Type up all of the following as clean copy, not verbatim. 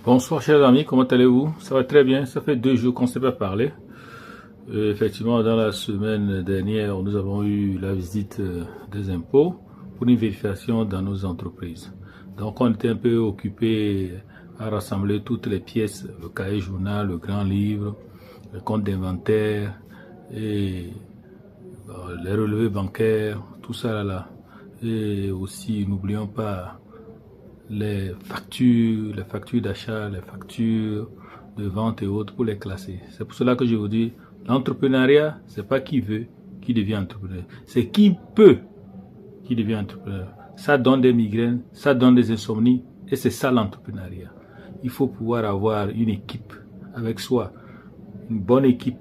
Bonsoir chers amis, comment allez-vous? Ça va très bien, ça fait 2 jours qu'on ne s'est pas parlé. Effectivement, dans la semaine dernière, nous avons eu la visite des impôts pour une vérification dans nos entreprises. Donc on était un peu occupé à rassembler toutes les pièces, le cahier journal, le grand livre, le compte d'inventaire et les relevés bancaires, tout ça là. Et aussi, n'oublions pas les factures d'achat, les factures de vente et autres pour les classer. C'est pour cela que je vous dis, l'entrepreneuriat, c'est pas qui veut qui devient entrepreneur. C'est qui peut qui devient entrepreneur. Ça donne des migraines, ça donne des insomnies et c'est ça l'entrepreneuriat. Il faut pouvoir avoir une équipe avec soi, une bonne équipe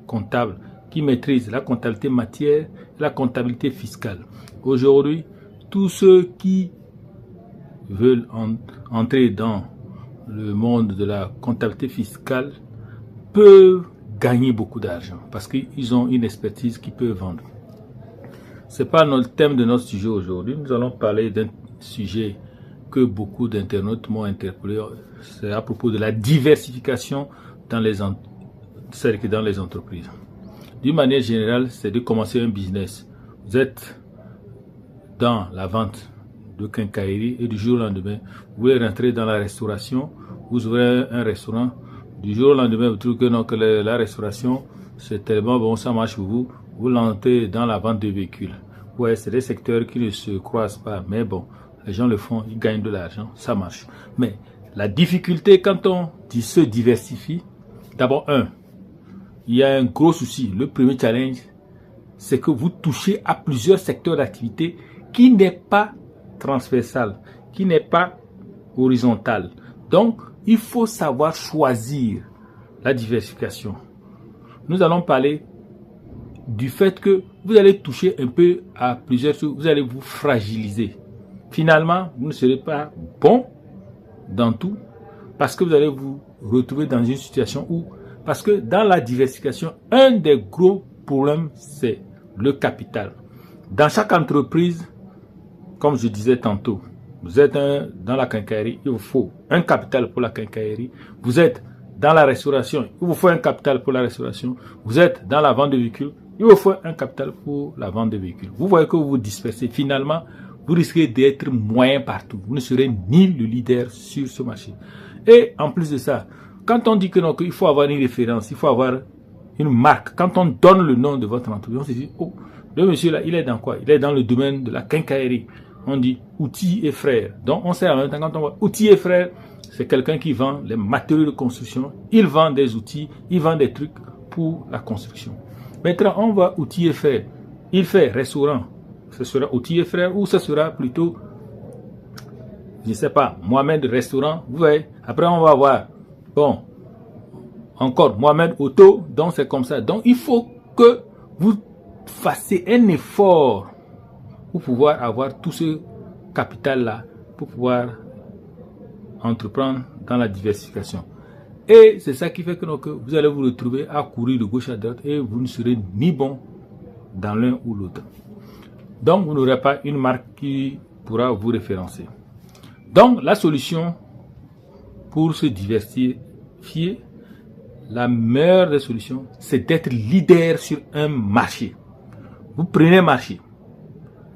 comptable qui maîtrise la comptabilité matière et la comptabilité fiscale. Aujourd'hui, tous ceux qui veulent entrer dans le monde de la comptabilité fiscale peuvent gagner beaucoup d'argent parce qu'ils ont une expertise qu'ils peuvent vendre. Ce n'est pas le thème de notre sujet aujourd'hui. Nous allons parler d'un sujet que beaucoup d'internautes m'ont interpellé. C'est à propos de la diversification dans les entreprises. D'une manière générale, c'est de commencer un business. Vous êtes dans la vente de quincaillerie et du jour au lendemain, vous voulez rentrer dans la restauration, vous ouvrez un restaurant, du jour au lendemain, vous trouvez que, non, que la restauration, c'est tellement bon, ça marche pour vous, vous l'entrez dans la vente de véhicules. Ouais, c'est des secteurs qui ne se croisent pas, mais bon, les gens le font, ils gagnent de l'argent, ça marche. Mais la difficulté quand on se diversifie, d'abord, il y a un gros souci. Le premier challenge, c'est que vous touchez à plusieurs secteurs d'activité qui n'est pas transversal, qui n'est pas horizontal. Donc, il faut savoir choisir la diversification. Nous allons parler du fait que vous allez toucher un peu à plusieurs choses, vous allez vous fragiliser. Finalement, vous ne serez pas bon dans tout parce que vous allez vous retrouver dans une situation où, parce que dans la diversification, un des gros problèmes, c'est le capital. Dans chaque entreprise, comme je disais tantôt, vous êtes dans la quincaillerie, il vous faut un capital pour la quincaillerie. Vous êtes dans la restauration, il vous faut un capital pour la restauration. Vous êtes dans la vente de véhicules, il vous faut un capital pour la vente de véhicules. Vous voyez que vous vous dispersez. Finalement, vous risquez d'être moyen partout. Vous ne serez ni le leader sur ce marché. Et en plus de ça, quand on dit que non, qu'il faut avoir une référence, il faut avoir une marque. Quand on donne le nom de votre entreprise, on se dit, oh, le monsieur là, il est dans quoi? Il est dans le domaine de la quincaillerie. On dit outils et frères. Donc on sait en même temps quand on voit outils et frères, c'est quelqu'un qui vend les matériaux de construction. Il vend des outils, il vend des trucs pour la construction. Maintenant on voit outils et frères. Il fait restaurant. Ce sera outils et frères ou ce sera plutôt, je ne sais pas, Mohamed restaurant. Vous voyez. Après on va voir, bon, encore Mohamed Auto. Donc c'est comme ça. Donc il faut que vous fassiez un effort pour pouvoir avoir tout ce capital-là, pour pouvoir entreprendre dans la diversification. Et c'est ça qui fait que vous allez vous retrouver à courir de gauche à droite et vous ne serez ni bon dans l'un ou l'autre. Donc, vous n'aurez pas une marque qui pourra vous référencer. Donc, la solution pour se diversifier, la meilleure des solutions, c'est d'être leader sur un marché. Vous prenez un marché.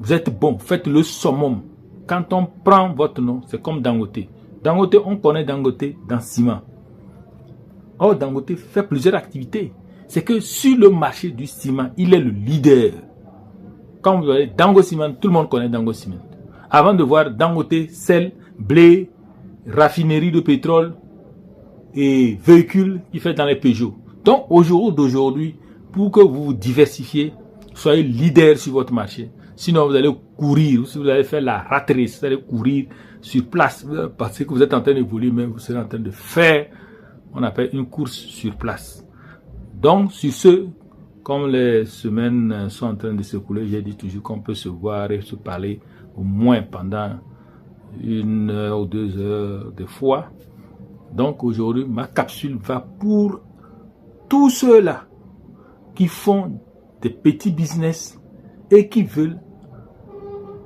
Vous êtes bon, faites le summum. Quand on prend votre nom, c'est comme Dangote. Dangote, on connaît Dangote dans ciment. Or, Dangote fait plusieurs activités. C'est que sur le marché du ciment, il est le leader. Quand vous voyez Dango Ciment, tout le monde connaît Dango Ciment. Avant de voir Dangote, sel, blé, raffinerie de pétrole et véhicules qu'il fait dans les Peugeot. Donc, au jour d'aujourd'hui, pour que vous vous diversifiez, soyez leader sur votre marché. Sinon, vous allez courir, si vous allez faire la rat race, vous allez courir sur place, parce que vous êtes en train d'évoluer, mais vous serez en train de faire, on appelle une course sur place. Donc, sur ce, comme les semaines sont en train de s'écouler, j'ai dit toujours qu'on peut se voir et se parler au moins pendant 1 heure ou 2 heures de fois. Donc, aujourd'hui, ma capsule va pour tous ceux-là qui font des petits business et qui veulent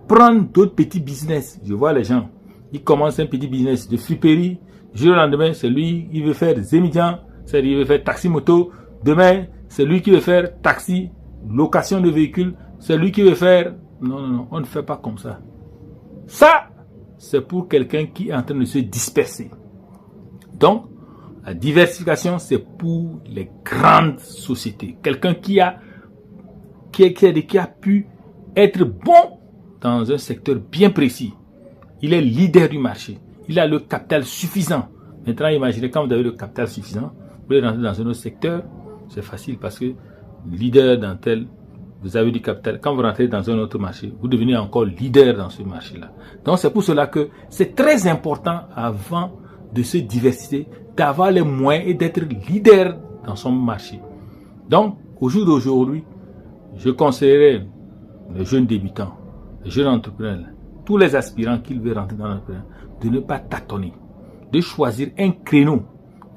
prendre d'autres petits business. Je vois les gens, ils commencent un petit business de friperie, Du jour au lendemain, c'est lui qui veut faire Zémidian, c'est-à-dire il veut faire taxi moto. Demain, c'est lui qui veut faire taxi, location de véhicules, c'est lui qui veut faire... Non, on ne fait pas comme ça. Ça, c'est pour quelqu'un qui est en train de se disperser. Donc, la diversification, c'est pour les grandes sociétés. Quelqu'un qui a pu être bon dans un secteur bien précis. Il est leader du marché. Il a le capital suffisant. Maintenant, imaginez quand vous avez le capital suffisant, vous voulez rentrer dans un autre secteur, c'est facile parce que leader dans tel, vous avez du capital. Quand vous rentrez dans un autre marché, vous devenez encore leader dans ce marché-là. Donc, c'est pour cela que c'est très important avant de se diversifier, d'avoir les moyens et d'être leader dans son marché. Donc, au jour d'aujourd'hui, je conseillerais les jeunes débutants, les jeunes entrepreneurs, tous les aspirants qui veulent rentrer dans l'entrepreneuriat, de ne pas tâtonner, de choisir un créneau,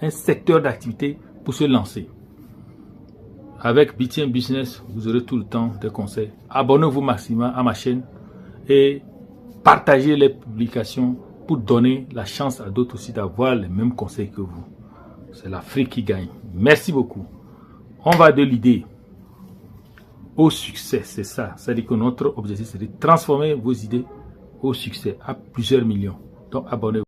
un secteur d'activité pour se lancer. Avec BTM Business, vous aurez tout le temps des conseils. Abonnez-vous maximum à ma chaîne et partagez les publications pour donner la chance à d'autres aussi d'avoir les mêmes conseils que vous. C'est l'Afrique qui gagne. Merci beaucoup. On va de l'idée au succès, c'est ça. C'est-à-dire que notre objectif, c'est de transformer vos idées au succès, à plusieurs millions. Donc, abonnez-vous.